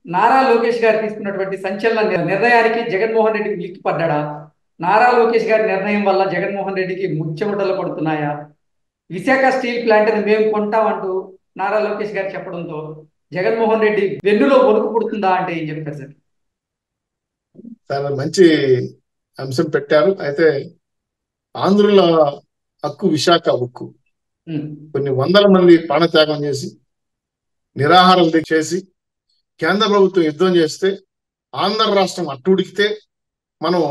నారా లోకేష్ గారు తీసుకున్నటువంటి సంచలన నిర్ణయానికి జగన్మోహన్ రెడ్డికి ఉలిక్కి పడ్డాడా? నారా లోకేష్ గారి నిర్ణయం వల్ల జగన్మోహన్ రెడ్డికి ముచ్చెమటలు పడుతున్నాయా? విశాఖ స్టీల్ ప్లాంట్ ని మేము కొంటామంటూ నారా లోకేష్ గారు చెప్పడంతో జగన్మోహన్ రెడ్డి వెన్నులో వణుకు పుడుతుందా అంటే ఏం చెప్తారు సార్? చాలా మంచి అంశం పెట్టారు. అయితే ఆంధ్రుల హక్కు విశాఖ ఉక్కు. కొన్ని వందల మంది ప్రాణత్యాగం చేసి నిరాహారం చేసి కేంద్ర ప్రభుత్వం యుద్ధం చేస్తే ఆంధ్ర రాష్ట్రం అట్టుడికితే మనం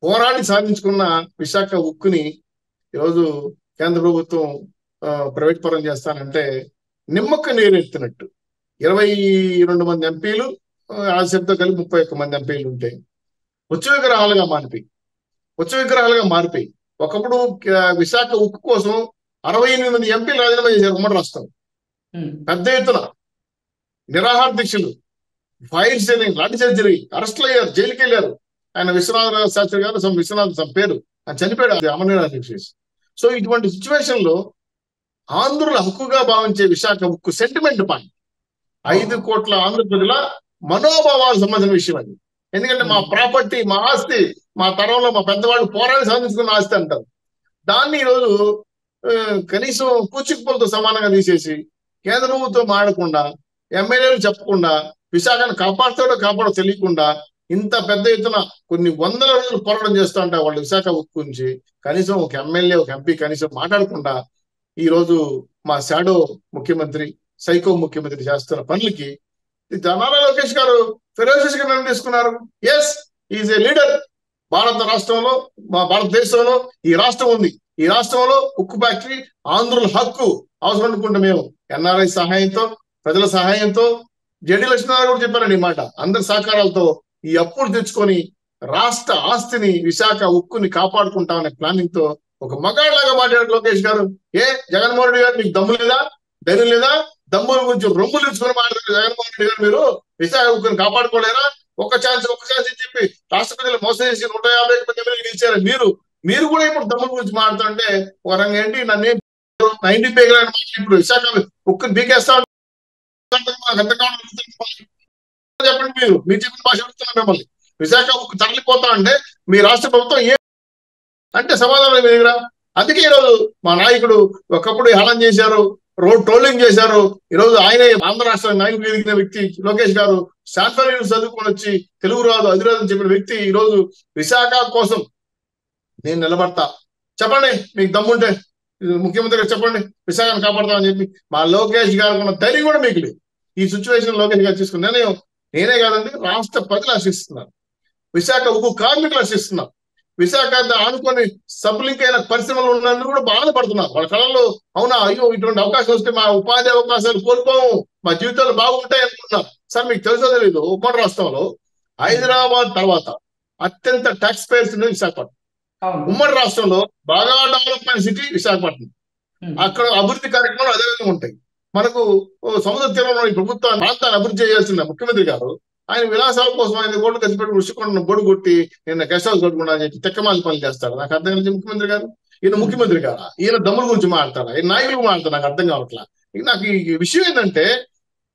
పోరాడి సాధించుకున్న విశాఖ ఉక్కుని ఈరోజు కేంద్ర ప్రభుత్వం ప్రైవేట్ పరం చేస్తానంటే నిమ్మక్క నీరెత్తినట్టు. 22 మంది ఎంపీలు ఆశతో కలిపి 31 మంది ఎంపీలు ఉంటే ఉచ్చ విగ్రహాలుగా మారిపోయి ఒకప్పుడు విశాఖ ఉక్కు కోసం 68 మంది ఎంపీలు రాజీనామా చేశారు. ఉమ్మడి రాష్ట్రం పెద్ద ఎత్తున నిరాహార దీక్షలు, ఫైల్స్ లాఠీ సర్జరీ, అరెస్టులు అయ్యారు, జైలుకి వెళ్ళారు. ఆయన విశ్వనాథ శాస్త్రి గారు విశ్వనాథ్ పేరు ఆయన చనిపోయాడు, అది అమరనాథ దీక్ష. సో ఇటువంటి సిచ్యువేషన్ లో ఆంధ్రుల హక్కుగా భావించే విశాఖ ఉక్కు సెంటిమెంట్ పాయింట్ 5 కోట్ల ఆంధ్ర ప్రజల మనోభావాలకు సంబంధించిన విషయం అది. ఎందుకంటే మా ప్రాపర్టీ, మా ఆస్తి, మా తరంలో మా పెద్దవాళ్ళు పోరాడి సాధించుకున్న ఆస్తి అంటారు. దాన్ని ఈరోజు కనీసం పూచికపులతో సమానంగా తీసేసి కేంద్ర ప్రభుత్వం మాడకుండా, ఎమ్మెల్యేలు చెప్పకుండా, విశాఖను కాపాడో తెలియకుండా ఇంత పెద్ద ఎత్తున కొన్ని వందల రోజులు పోరాటం చేస్తూ ఉంటారు వాళ్ళు విశాఖ ఉక్కు గురించి. కనీసం ఒక ఎమ్మెల్యే, ఒక ఎంపీ కనీసం మాట్లాడకుండా ఈ రోజు మా షాడో ముఖ్యమంత్రి, సైకో ముఖ్యమంత్రి చేస్తున్న పనులకి నారా లోకేష్ గారు ఫెరోషియస్ గా నిర్ణయం తీసుకున్నారు. Yes, is a leader. రాష్ట్రంలో, మా భారతదేశంలో ఈ రాష్ట్రం ఉంది. ఈ రాష్ట్రంలో ఉక్కు ఫ్యాక్టరీ ఆంధ్రుల హక్కు అవసరం అనుకుంటే మేము ఎన్ఆర్ఐ సహాయంతో, ప్రజల సహాయంతో, జడి లక్ష్మీనారాయణ కూడా చెప్పారండి ఈ మాట. అందరి సహకారాలతో ఈ అప్పులు తెచ్చుకొని రాష్ట్ర ఆస్తిని, విశాఖ ఉక్కుని కాపాడుకుంటామనే ప్లానింగ్ తో ఒక మగాళ్ళలాగా మాట్లాడారు లోకేష్ గారు. జగన్మోహన్ రెడ్డి గారు మీకు దమ్ము లేదా, ధైర్యం లేదా? దమ్ముల గురించి రొమ్ములు తెచ్చుకొని మాట్లాడారు జగన్మోహన్ రెడ్డి గారు. మీరు విశాఖ ఉక్కుని కాపాడుకోలేరా? ఒక ఛాన్స్ అని చెప్పి రాష్ట్ర ప్రజలు మోసం చేసి 150 మంది ఎమ్మెల్యేలు గెలిచారు. మీరు కూడా ఇప్పుడు దమ్ముల గురించి మాట్లాడుతుంటే ఒక రంగం ఏంటి, నన్ను 90 పేగలని ఇప్పుడు విశాఖ ఉక్కుని బీకేస్తా చెప్పండి. మీరు చెప్పిన భాష అడుగుతున్నా మిమ్మల్ని. విశాఖ ఉక్కు తరలిపోతా అంటే మీ రాష్ట్ర ప్రభుత్వం అంటే సమాధానం మీ దగ్గర. అందుకే ఈరోజు మా నాయకుడు ఒకప్పుడు హేళన చేశారు, రోడ్ ట్రోలింగ్ చేశారు. ఈరోజు ఆయనే ఆంధ్ర రాష్ట్ర నాయకుడు ఎదిగిన వ్యక్తి లోకేష్ గారు. స్టాన్ఫర్డ్ చదువుకొని వచ్చి తెలుగు రాదు, అది రాదు అని చెప్పిన వ్యక్తి ఈరోజు విశాఖ కోసం నేను నిలబడతా, చెప్పండి మీకు దమ్ముంటే ముఖ్యమంత్రి గారు చెప్పండి విశాఖను కాపాడతామని చెప్పి. మా లోకేష్ గారు ఉన్న ధైర్యం కూడా మీకు లేదు. ఈ సిచ్యువేషన్ లోకేష్ గారు తీసుకున్న నిర్ణయం నేనే కాదండి, రాష్ట్ర ప్రజలు ఆశిస్తున్నారు, విశాఖ ఉక్కు కార్మికులు ఆశిస్తున్నారు, విశాఖ ఆనుకొని సబ్లింక్ అయిన పరిశ్రమలు ఉన్నందుకు కూడా బాధపడుతున్నారు. వాళ్ళ కళల్లో అవునా, అయ్యో ఇటువంటి అవకాశం వస్తే మా ఉపాధి అవకాశాలు కోల్పోము, మా జీవితాలు బాగుంటాయి అనుకుంటున్నారు. సార్ మీకు తెలుసో తెలీదు, ఉమ్మడి రాష్ట్రంలో హైదరాబాద్ తర్వాత అత్యంత ట్యాక్స్ పేయర్స్ ఉన్నది విశాఖపట్నం. ఉమ్మడి రాష్ట్రంలో బాగా డెవలప్మెంట్ సిటీ విశాఖపట్నం. అక్కడ అభివృద్ధి కార్యక్రమాలు అదేవిధంగా ఉంటాయి. మనకు సముద్ర తీరంలో ఈ ప్రభుత్వాన్ని, ప్రాంతాన్ని అభివృద్ధి చేయాల్సిన ముఖ్యమంత్రి గారు ఆయన విలాసాల కోసం 5 కోట్లు ఖర్చు పెట్టి రుషికొండ బొడు కొట్టి నిన్న గెస్ట్ హౌస్ కొట్టుకున్నా అని చెప్పి తెక్కమాలి పనులు చేస్తాడు. నాకు అర్థం కలిసి ముఖ్యమంత్రి గారు, ఈయన ముఖ్యమంత్రి గారా? ఈయన దమ్ముల గురించి మాట్లాడతారా? ఈయన నాయకులు మాట్లాడతారు? నాకు అర్థం కావట్లా. నాకు ఈ విషయం ఏంటంటే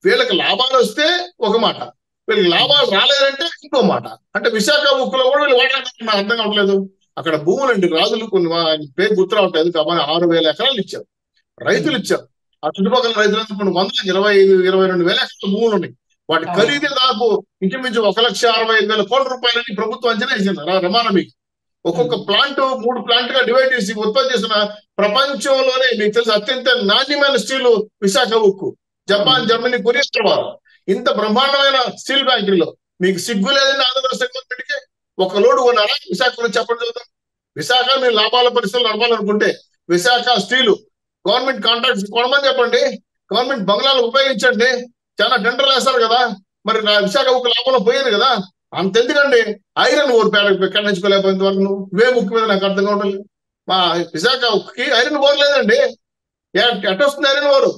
వీళ్ళకి లాభాలు వస్తే ఒక మాట, వీళ్ళకి లాభాలు రాలేదంటే ఇంకో మాట. అంటే విశాఖ ఉక్కులో కూడా వీళ్ళు వాడాలంటే నాకు అర్థం కావట్లేదు. అక్కడ భూములండి రాజులు కొన్ని పేరు గుర్తు రావట్లేదు కాబట్టి 6,000 ఎకరాలు ఇచ్చారు, రైతులు ఇచ్చారు. ఆ చుట్టుపక్కల రైతులకు కొన్ని 122,000 ఎకరాల భూములు ఉన్నాయి. వాటి ఖరీదే దాదాపు ఇంచుమించు 1,65,000 కోట్ల రూపాయలని ప్రభుత్వం అంచనా వేసింది. రమానా మీకు ఒక్కొక్క ప్లాంట్ 3 ప్లాంట్ గా డివైడ్ చేసి ఉత్పత్తి చేసిన ప్రపంచంలోనే మీకు తెలుసు అత్యంత నాణ్యమైన స్టీల్ విశాఖ ఉక్కు. జపాన్, జర్మనీ, కొరియా తర్వాత ఇంత బ్రహ్మాండమైన స్టీల్ ఫ్యాక్టరీలో మీకు సిగ్గు లేదని ఆంధ్రప్రదేశ్ గవర్నమెంట్కి ఒక లోడు కొన్నారా? విశాఖ గురించి చెప్పండి చూద్దాం. విశాఖ మీరు లాభాల పరిస్థితులు నడపాలనుకుంటే విశాఖ స్టీలు గవర్నమెంట్ కాంట్రాక్ట్స్ కొనమని చెప్పండి, గవర్నమెంట్ బంగ్లాలు ఉపయోగించండి, చాలా టెండర్లు వేస్తారు కదా. మరి విశాఖ ఉక్కు లాభంలో పోయేది కదా. అంతెందుకండి ఐరన్ ఓర్ కట్టించుకోలేకపోయినంత వరకు నువ్వే ముఖ్యమైన నాకు అర్థం కావడం లేదు. మా విశాఖ ఉక్కుకి ఐరన్ ఓర్ లేదండి. ఎట్టొస్తుంది ఐరన్ ఓరు?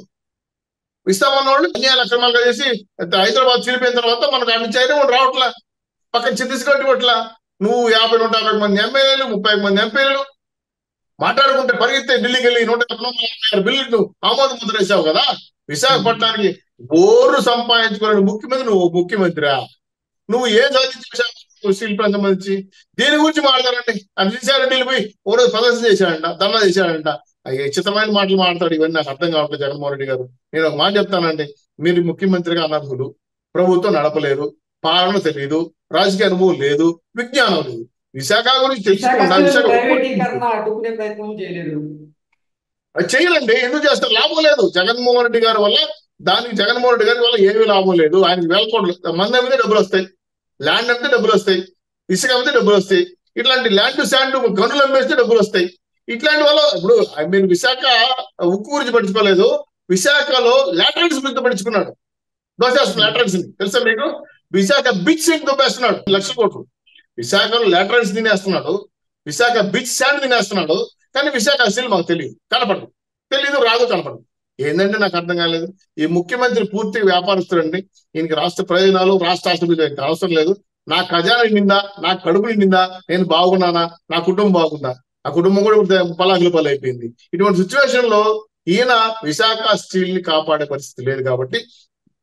ఇస్తామన్న వాళ్ళు అన్యాయాలు అక్రమాలుగా చేసి హైదరాబాద్ చీలిపోయిన తర్వాత మనకు అన్ని ఐరన్ ఓర్ రావట్లా, పక్కన ఛత్తీస్గఢ్ ఇవ్వట్లా. నువ్వు 50-150 మంది ఎమ్మెల్యేలు, 30 మంది ఎంపీలు మాట్లాడుకుంటే పరిగెత్తే ఢిల్లీకి వెళ్ళి 156 బిల్లులు ఆమోద ముద్ర వేసావు కదా. విశాఖపట్నానికి ఓరు సంపాదించుకోవాలని ముఖ్యమంత్రి, నువ్వు ముఖ్యమంత్రిరా? నువ్వు ఏం సాధించావు స్టీల్ ప్లాంట్ సంబంధించి? దీని గురించి మాట్లాడారండి. అది శ్రీశారెడ్డిలు పోయి ఓ రోజు ప్రదర్శన చేశాడంట, ధర్నా చేశాడంట. అయ్యే చిత్రమైన మాటలు మాట్లాడు. ఇవన్నీ నాకు అర్థం కావట్లేదు జగన్మోహన్ రెడ్డి గారు. నేను ఒక మాట చెప్తానండి, మీరు ముఖ్యమంత్రిగా అనర్హులు, ప్రభుత్వం నడపలేరు, పాలన తెలియదు, రాజకీయ అనుభవం లేదు, విజ్ఞానం లేదు. విశాఖ గురించి తెలుసుకోండి. విశాఖ ప్రైవేటీకరణ అడ్డుకునే ప్రయత్నం చేయలేదు. చేయలేండి. ఎందుకు చేస్తారు? లాభం లేదు. జగన్మోహన్ రెడ్డి గారి వల్ల, దానికి జగన్మోహన్ రెడ్డి గారి వల్ల ఏమీ లాభం లేదు. ఆయనకి వేల కోట్లు మంది అమ్మితే డబ్బులు వస్తాయి, ల్యాండ్ అమ్మితే డబ్బులు వస్తాయి, ఇసుక అమ్మితే డబ్బులు వస్తాయి, ఇట్లాంటి ల్యాండ్ శాండ్ గనులు అమ్మేస్తే డబ్బులు వస్తాయి. ఇట్లాంటి వల్ల ఇప్పుడు మీరు విశాఖ ఉక్కు గురించి పట్టించుకోలేదు, విశాఖలో లాటరైన్స్ గురించి పట్టించుకున్నాడు. దోసేస్తున్న లాటరైన్స్ తెలుసా మీకు? విశాఖ బిచ్ సింగ్ దొబ్బేస్తున్నాడు 1,00,000 కోట్లు. విశాఖలో లాటరైన్స్ తినేస్తున్నాడు, విశాఖ బిచ్ శాండ్ తినేస్తున్నాడు. కానీ విశాఖ అసలు మాకు తెలియదు, కనపడదు, తెలీదు, రాదు, కనపడదు. ఏంటంటే నాకు అర్థం కాలేదు. ఈ ముఖ్యమంత్రి పూర్తిగా వ్యాపారస్తుడండి. ఈయనకి రాష్ట్ర ప్రయోజనాలు, రాష్ట్ర ఆస్తులు అవసరం లేదు. నా ఖజానా నిండిందా, నా కడుపు నిండిందా, నేను బాగున్నానా, నా కుటుంబం బాగుందా? ఆ కుటుంబం కూడా పలాకుల పాలు అయిపోయింది. ఇటువంటి సిచ్యువేషన్ లో ఈయన విశాఖ స్టీల్ ని కాపాడే పరిస్థితి లేదు కాబట్టి,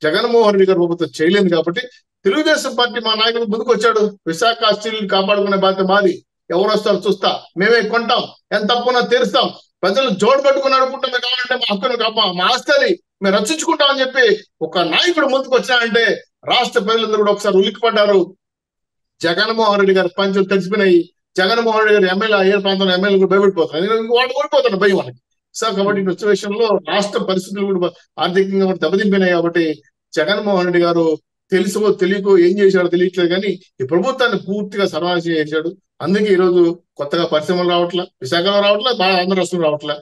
జగన్మోహన్ రెడ్డి గారు ప్రభుత్వం చేయలేదు కాబట్టి, తెలుగుదేశం పార్టీ మా నాయకుడు ముందుకు వచ్చాడు. విశాఖ స్టీల్ ని కాపాడుకునే బాధ్యత మాది, ఎవరు వస్తారు చూస్తా, మేమే కొంటాం, ఎంత తప్పున్నా తీరుస్తాం, ప్రజలు జోడు పట్టుకుని అడుగుకుంటాం, మేము కావాలంటే మా హక్కును మా ఆస్తిని మేము రక్షించుకుంటామని చెప్పి ఒక నాయకుడు ముందుకు వచ్చినాడంటే రాష్ట్ర ప్రజలందరూ కూడా ఒకసారి ఉలిక్కిపడ్డారు. జగన్మోహన్ రెడ్డి గారి పంచులు తెలిసిపోయినాయి. జగన్మోహన్ రెడ్డి గారి ఎమ్మెల్యే ఏ ప్రాంతంలో ఎమ్మెల్యే కూడా భయపడిపోతున్నారు, వాడు ఓడిపోతాడు భయం వాళ్ళకి. సో కాబట్టి ఈ సిచ్యువేషన్ లో రాష్ట్ర పరిస్థితులు కూడా ఆర్థికంగా కూడా దెబ్బతింపినాయి. కాబట్టి జగన్మోహన్ రెడ్డి గారు తెలుసో తెలియకో ఏం చేశాడో తెలియట్లేదు, కానీ ఈ ప్రభుత్వాన్ని పూర్తిగా సర్వనాశనం చేశాడు. అందుకే ఈ రోజు కొత్తగా పరిశ్రమలు రావట్లే, విశాఖలో రావట్లే, ఆంధ్ర రాష్ట్రంలో రావట్లే,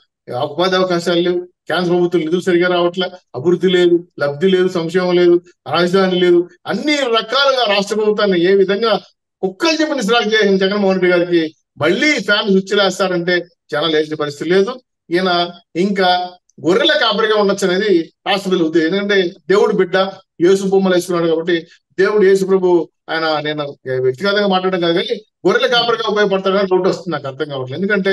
ఉపాధి అవకాశాలు లేవు, కేంద్ర ప్రభుత్వం నిధులు సరిగా రావట్లే, అభివృద్ధి లేదు, లబ్ధి లేదు, సంక్షేమం లేదు, రాజధాని లేదు. అన్ని రకాలుగా రాష్ట్ర ప్రభుత్వాన్ని ఏ విధంగా కుక్కలు చెప్పిన ఇస్రాకు చేసిన జగన్మోహన్ రెడ్డి గారికి మళ్ళీ ఫ్యాన్ స్విచ్ వేస్తారంటే చాలా లేచిన పరిస్థితి లేదు. ఈయన ఇంకా గొర్రెల కాపరిగా ఉండొచ్చు అనేది రాష్ట్రపతి ఉద్దేశం. ఎందుకంటే దేవుడు బిడ్డ, యేసు బొమ్మలు వేసుకున్నాడు కాబట్టి, దేవుడు యేసు ప్రభు ఆయన, నేను వ్యక్తిగతంగా మాట్లాడడం కాదు కానీ గొర్రెల కాపరిగా ఉపయోగపడతాడని డౌట్ వస్తుంది. నాకు అర్థం కావట్లేదు. ఎందుకంటే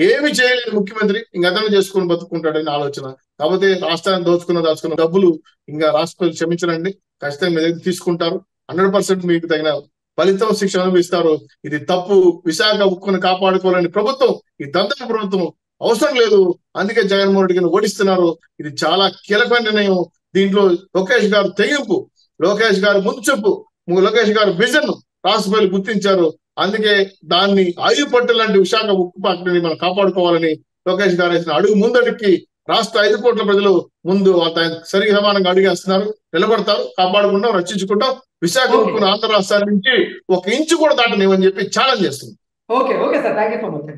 ఏమి చేయలేదు ముఖ్యమంత్రి, ఇంకా అతను చేసుకుని బతుకుంటాడని ఆలోచన. కాకపోతే రాష్ట్రాన్ని దాచుకున్న డబ్బులు ఇంకా రాష్ట్రపతి క్షమించరండి, ఖచ్చితంగా మీ దగ్గర తీసుకుంటారు. 100% మీకు తగిన ఫలితం, శిక్ష అనుభవిస్తారు. ఇది తప్పు. విశాఖ ఉక్కును కాపాడుకోవాలని ప్రభుత్వం, ఈ దంతక ప్రభుత్వం అవసరం లేదు. అందుకే జగన్మోహన్ రెడ్డి గారిని ఓడిస్తున్నారు. ఇది చాలా కీలకమైన నిర్ణయం. దీంట్లో లోకేష్ గారు తెగింపు, లోకేష్ గారు ముందు చెప్పు, లోకేష్ గారు విజన్ రాష్ట్రపతి గుర్తించారు. అందుకే దాన్ని ఆయుపట్టు లాంటి విశాఖ ఉక్కు ఫ్యాక్టరీని మనం కాపాడుకోవాలని లోకేష్ గారు వేసిన అడుగు ముందడికి రాష్ట్ర 5 కోట్ల ప్రజలు ముందు సరి సమానంగా అడిగేస్తున్నారు. నిలబడతారు, కాపాడుకుంటాం, రక్షించుకుంటాం. విశాఖ ఉక్కును ఆంధ్ర రాష్ట్రాల నుంచి 1 ఇంచు కూడా దాటనివ్వని చెప్పి ఛాలెంజ్ చేస్తుంది. Okay sir, thank you so much.